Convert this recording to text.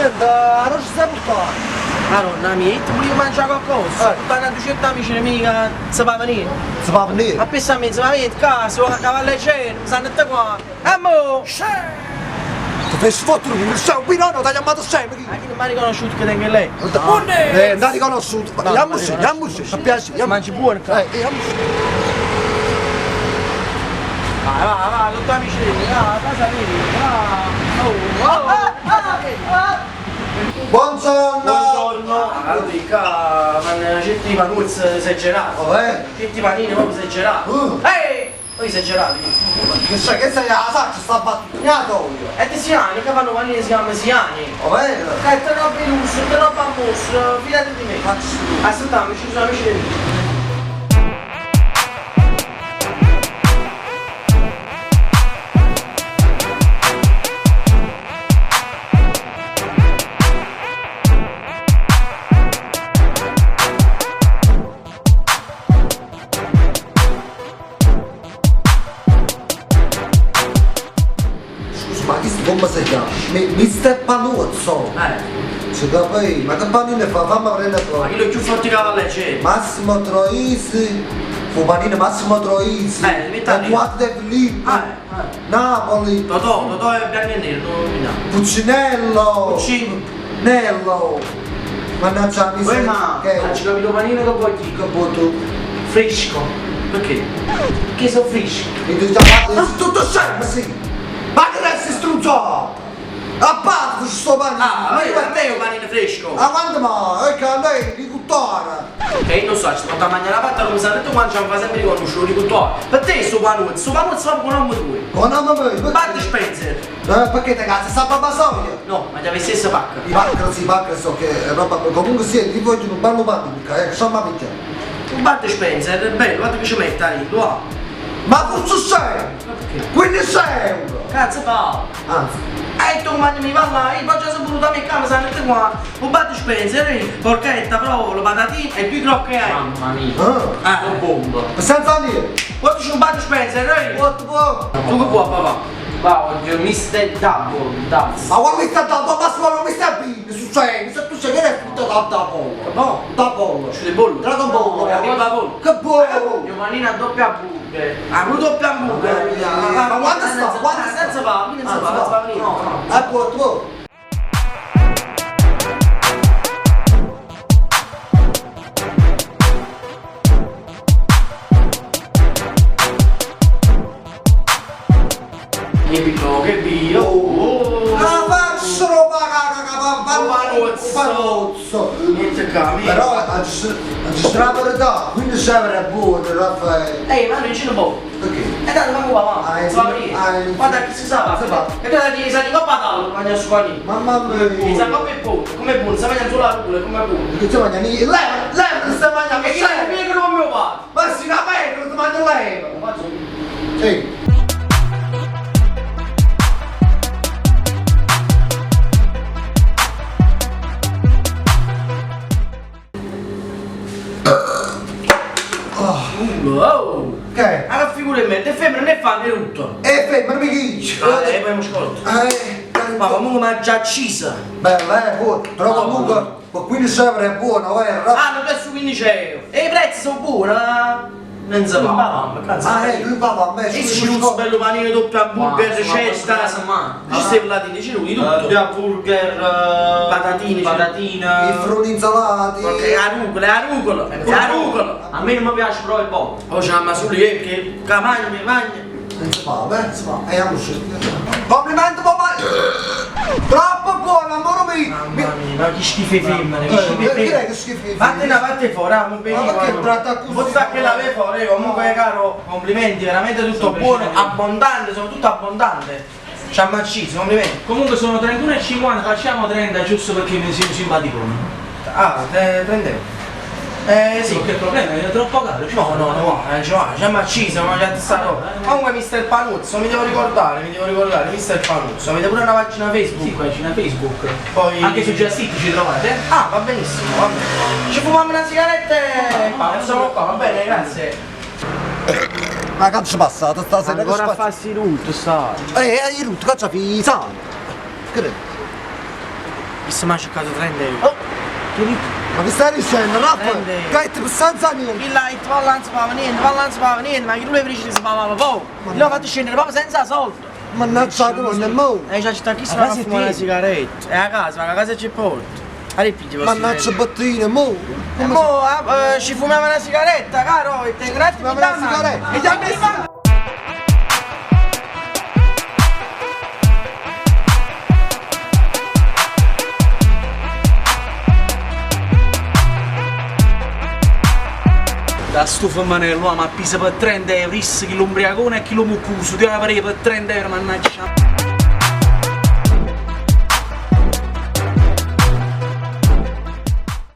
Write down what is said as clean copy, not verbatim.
Senta, non ci stai portando? Madonna mia, tu volevi mangiare qualcosa? Stanno a 200 amici nemica, si fa venire. Si fa venire? A pensare si va venire, caso, a cavallo e cielo, stanno tutti qua. Ammo! Ti fai sfottere, non sei un pinone, ti ha chiamato sempre. Ma chi non mi ha riconosciuto che tengo lei? Non è riconosciuto. Andiamo sì, mi piace. Mangi buono, cara. Andiamo sì. Va, tutti amici miei, va, casa vieni, va. Buongiorno. Buongiorno. Allora, fanno certi panuzzi esagerati. Certi panini proprio esagerati. Ehi! Poi esagerati. Che sei la faccia, sta battugnato. E ti siani, che fanno panini si chiamano siani. Che te roba in lusso, te roba a mostro, fidati di me. Aspettiamo, ci sono amici miei. Ma come si chiama? Mister Panuzzo. Ci capisci? Ma che panino fa? Fammi prendere Ma poi. chi lo più forte cavallo c'è? Massimo Troisi. Fu panino Massimo Troisi. mettali. Eduardo De Filippo. Napoli. Totò è bianco e nero, non Puccinello. Nello. Mannaggia la miseria. Ma ci capito panino che vuoi dire? Che vuoi tu? Fresco. Perché? Che sono fresco? E tu già fatto tutto scemo, sì. Ma che resti struzzato? A parte sto panino. Ma io per te è un panino fresco. Ma quando mai? È che a lei di cuttare. E non so, ci porta a mangiare la patta, non mi sa detto quando ci fa sempre riconosciuto di cuttore. Per te sto panuzzo proprio con nome tuo. Con nome mio? Batti Spencer. Perché te cazzo sta a Basoia? No, ma ti avessi stessa pacca. I pacca so che è roba. Comunque sì, ti voglio un ballo panino, insomma picchia. Un batte Spencer, è bello, guarda che ci metta lì, lo ha. Ma cosa sei? 15 euro! Cazzo fa? Anzi, E tu quando mi va là, io poi già sono venuto a me casa, sanno te qua, un batte Spencer, porchetta, provo, patatine e due crocche hai. Mamma mia, ah, che bomba. senza dire, Guarda c'è un batte Spencer, quanto può? tu che vuoi papà? Va, oggi Mr. Double, Ma quando mi sta dando, ma non mi sta bene, succede, se tu sei che è tutto da pollo, no? Da pollo. C'è le bolle? Dragon Ball, la pollo. che buono! io manina doppia burger. Ah, un doppio hamburger. Ma quando sta? Quando sta? Senza fa, senza fa, venire. Può. Che bio. La faccio roba Panuzzo. Niente cambia. Però ci sarà la verità, quindi serve buono, Raffaele. Ehi, ma non ce ne può. Perché? E tanto ma come va? Ah, Si va a venire. Guarda che si sa. E tu da dire, sai di coppa d'allo, mangia su qua lì. Mamma mia! Sa come è buono, come è buono, sa mangiare solo la culla, come è buono. Perché tu mangi lì? Leva, non stai mangiando! E chi è che viene con mio padre? Ma si la pecora, ti mangi leva! Sì. Wow! Che? Allora figuramente, femmine ne fanno di tutto. Ma mi dici? E poi mi scolto. Ma comunque mangia accisa. Bella, buono. Però comunque, con 15 euro è buono, Ah, non è su 15 euro. E i prezzi sono buoni, non si va. Ma lui papà, a me E ci un bello panino doppio hamburger, ricetta. Ci stai latini, ci lui tutto. Doppia burger, Patatine, patatine. i frulli insalati. Ok, arucola. A me non mi piace però il botto. Oh, c'è la masuri che magna. Non si fa, E andiamo su. Complimento papà! Troppo buono, amore mio! Mamma mia, ma che schifo i femmine, che schifo i Che femmine. schifo? Vattene fuori, amo bene. Ma perché tratta così? Vuoi che la ve fuori, comunque caro, complimenti, veramente tutto buono, abbondante, soprattutto abbondante. Ci ha macciso, complimenti. Comunque sono 31,50, facciamo 30 giusto perché mi sono simpaticone. Ah, 30 euro. Sì. Che problema? È troppo caro. No, ci ha macciso, ma già sta roba. Comunque Mister Panuzzo, mi devo ricordare, Mister Panuzzo, avete pure una pagina Facebook? Sì, pagina Facebook. Poi... Anche su Just ci trovate? Ah, va benissimo, va bene. Ci fumiamo una sigaretta e siamo qua, va bene, grazie. Ma cazzo è passato stasera? Ancora a farsi tutto, sta. I rutto, cazzo fisano. Che Chi si mi ha cercato 30 euro? Oh! Che dico? Ma che stai dicendo, Raffa? Prende. Che ti senza niente. Il là, vallanza pava niente, ma che tu le preci si pavava poco. L'ho fatto scendere proprio senza soldi. Mannaggia la non è mo. E già sta chi si fa fumare una sigaretta. E a casa ci porto. Allora pigli Mannaggia battine, mo. E mo ci fumiamo una sigaretta, caro, e te grazie Fumiamo una sigaretta. E già mi Da stufa manello, ma pisa per 30 euro, chi l'ombriacone e chi lo muccuso, ti aveva per 30 euro, mannaggia.